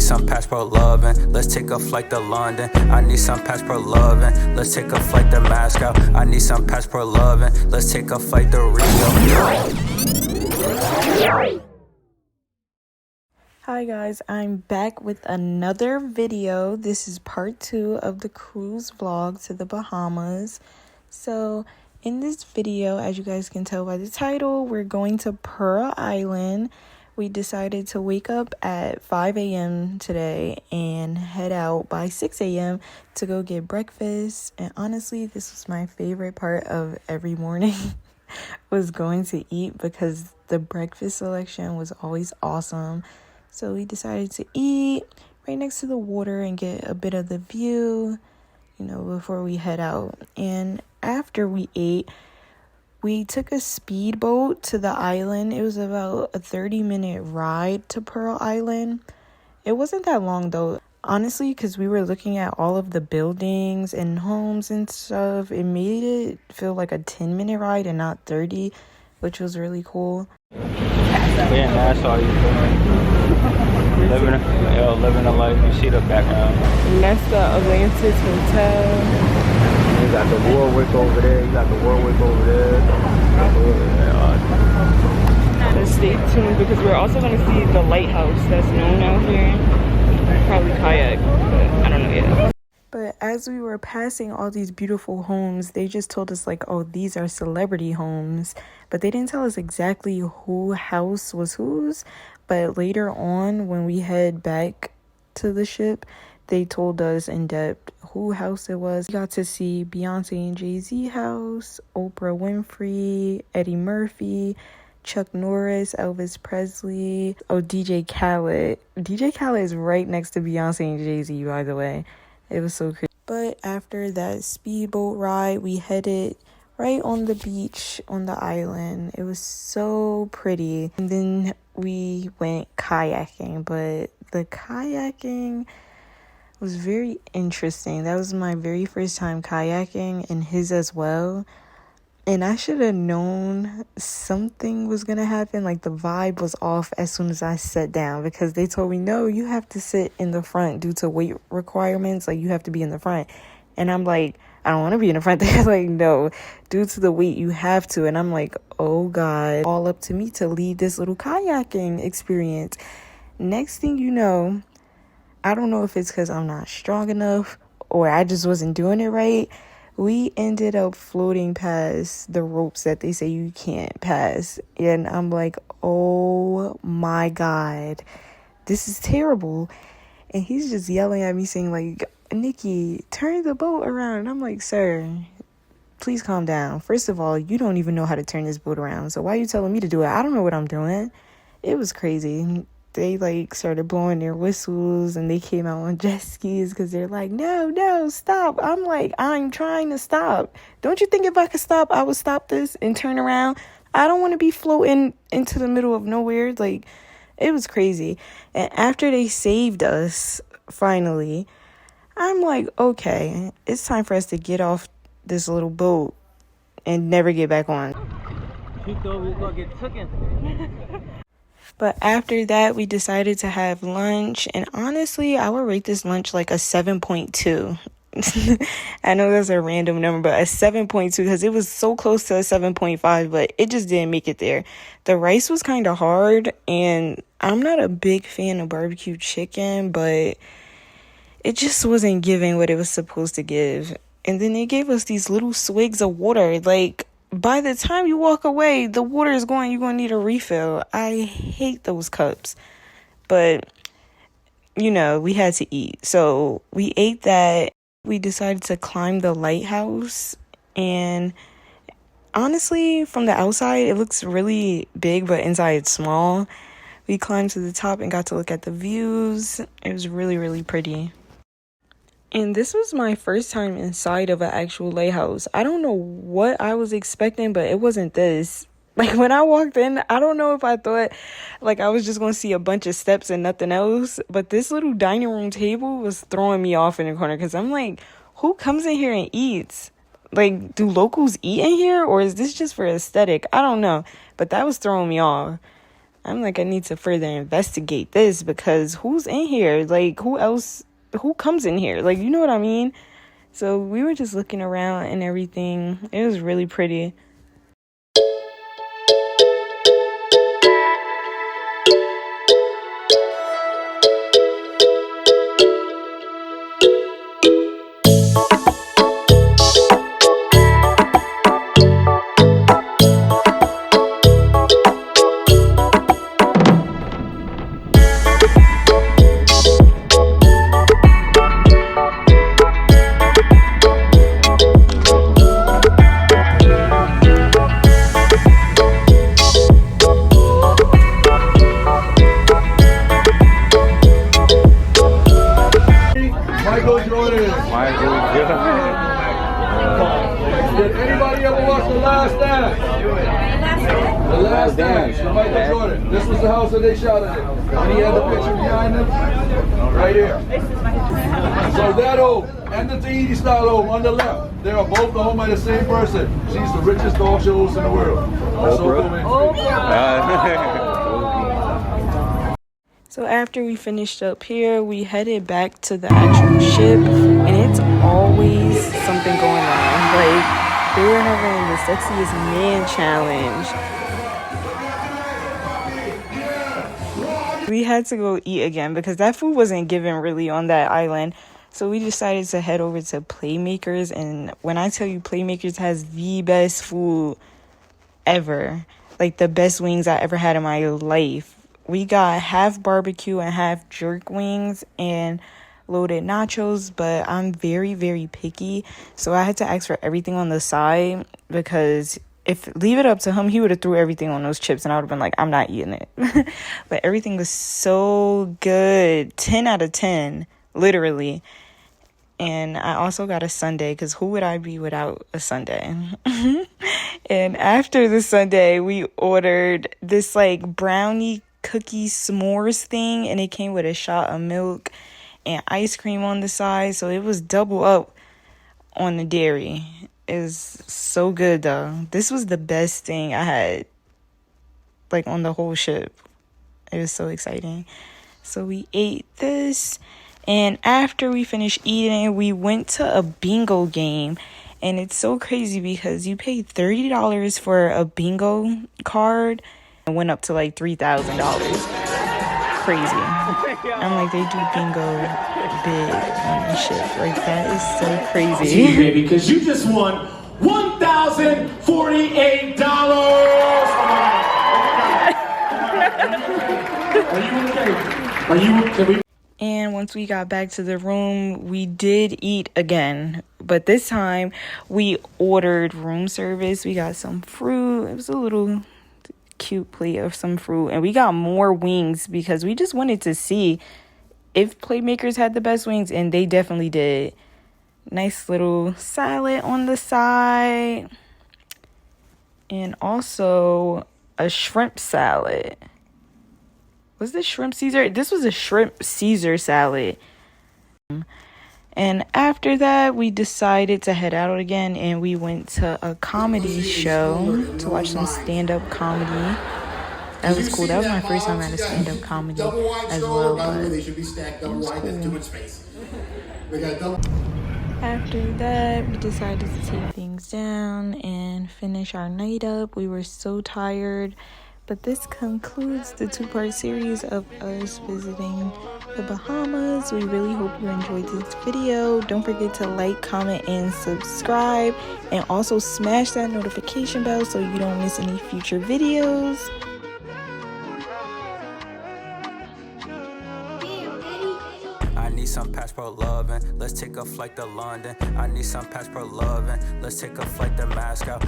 some passport loving. Let's take a flight to London. I need some passport loving. Let's take a flight to Moscow. I need some passport loving. Let's take a flight to Rio. Hi guys, I'm back with another video. This is part 2 of the cruise vlog to the Bahamas. So in this video, as you guys can tell by the title, we're going to Pearl Island. We decided to wake up at 5 a.m. today and head out by 6 a.m. to go get breakfast. And honestly, this was my favorite part of every morning was going to eat, because the breakfast selection was always awesome. So we decided to eat right next to the water and get a bit of the view, before we head out. And after we ate, we took a speedboat to the island. It was about a 30-minute ride to Pearl Island. It wasn't that long though, honestly, because we were looking at all of the buildings and homes and stuff. It made it feel like a 10-minute ride and not 30, which was really cool. Yeah, Nassau, you feel me? Living a life. You see the background. And that's the Atlantis Hotel. You got the Warwick over there. You got the Warwick over there. So stay tuned, because we're also going to see the lighthouse that's known out here. Probably kayak, but I don't know yet. But as we were passing all these beautiful homes, they just told us like, oh, these are celebrity homes. But they didn't tell us exactly who house was whose. But later on, when we head back to the ship, they told us in depth who house it was. We got to see Beyonce and Jay-Z house, Oprah Winfrey, Eddie Murphy, Chuck Norris, Elvis Presley, DJ Khaled. DJ Khaled is right next to Beyonce and Jay-Z, by the way. It was so cool. But after that speedboat ride, we headed right on the beach on the island. It was so pretty. And then we went kayaking, but the kayaking was very interesting. That was my very first time kayaking, and his as well. And I should have known something was going to happen. Like, the vibe was off as soon as I sat down, because they told me, no, you have to sit in the front due to weight requirements. Like, you have to be in the front. And I'm like, I don't want to be in the front. They're like, no, due to the weight, you have to. And I'm like, oh, God, all up to me to lead this little kayaking experience. Next thing you know, I don't know if it's because I'm not strong enough or I just wasn't doing it right. We ended up floating past the ropes that they say you can't pass. And I'm like, oh my God, this is terrible. And he's just yelling at me saying like, Nikki, turn the boat around. And I'm like, sir, please calm down. First of all, you don't even know how to turn this boat around. So why are you telling me to do it? I don't know what I'm doing. It was crazy. They started blowing their whistles, and they came out on jet skis because they're like, no, stop. I'm like, I'm trying to stop. Don't you think if I could stop, I would stop this and turn around? I don't want to be floating into the middle of nowhere. Like, it was crazy. And after they saved us, finally, I'm like, okay, it's time for us to get off this little boat and never get back on. She thought we was going to get taken. But after that, we decided to have lunch. And honestly, I would rate this lunch like a 7.2. I know that's a random number, but a 7.2, because it was so close to a 7.5, but it just didn't make it there. The rice was kind of hard, and I'm not a big fan of barbecue chicken, but it just wasn't giving what it was supposed to give. And then they gave us these little swigs of water. Like, by the time you walk away, the water is going, you're going to need a refill. I hate those cups. But, we had to eat. So we ate that. We decided to climb the lighthouse. And honestly, from the outside, it looks really big, but inside it's small. We climbed to the top and got to look at the views. It was really, really pretty. And this was my first time inside of an actual lighthouse. I don't know what I was expecting, but it wasn't this. Like, when I walked in, I don't know if I thought, like, I was just going to see a bunch of steps and nothing else. But this little dining room table was throwing me off in the corner, because I'm like, who comes in here and eats? Like, do locals eat in here, or is this just for aesthetic? I don't know. But that was throwing me off. I'm like, I need to further investigate this because who's in here? Like, who comes in here? Like, you know what I mean? So we were just looking around and everything. It was really pretty. Did anybody ever watch The Last Dance? The Last Dance, Michael Jordan. This was the house that they shot at it. And he had the picture behind him, right here. So that home and the Tahiti style home on the left, they are both the home by the same person. She's the richest dog show host in the world. So after we finished up here, we headed back to the actual ship, and it's always something going on. Like, they were having the sexiest man challenge. We had to go eat again because that food wasn't given really on that island. So we decided to head over to Playmakers, and when I tell you Playmakers has the best food ever, like the best wings I ever had in my life. We got half barbecue and half jerk wings and loaded nachos, but I'm very, very picky. So I had to ask for everything on the side because if leave it up to him, he would have threw everything on those chips and I would have been like, I'm not eating it. But everything was so good. 10 out of 10, literally. And I also got a sundae because who would I be without a sundae? And after the sundae, we ordered this like brownie cookie s'mores thing, and it came with a shot of milk and ice cream on the side, so it was double up on the dairy. It was so good though. This was the best thing I had like on the whole ship. It was so exciting. So we ate this, and after we finished eating, we went to a bingo game. And it's so crazy because you pay $30 for a bingo card and went up to like $3,000. Crazy. I'm like, they do bingo big on the ship. Like, that is so crazy. Baby, because you just won $1,048. Are you okay? And once we got back to the room, we did eat again. But this time, we ordered room service. We got some fruit. It was a little cute plate of some fruit. And we got more wings because we just wanted to see if Playmakers had the best wings. And they definitely did. Nice little salad on the side. And also a shrimp salad. Was this shrimp Caesar? This was a shrimp Caesar salad. And after that, we decided to head out again, and we went to a comedy show to watch some stand-up comedy. That was cool. That was my first time at a stand-up comedy as well, but it was cool. After that, we decided to take things down and finish our night up. We were so tired. But this concludes the 2-part series of us visiting the Bahamas. We really hope you enjoyed this video. Don't forget to like, comment, and subscribe. And also smash that notification bell so you don't miss any future videos. I need some passport loving. Let's take a flight to London. I need some passport loving. Let's take a flight to Moscow.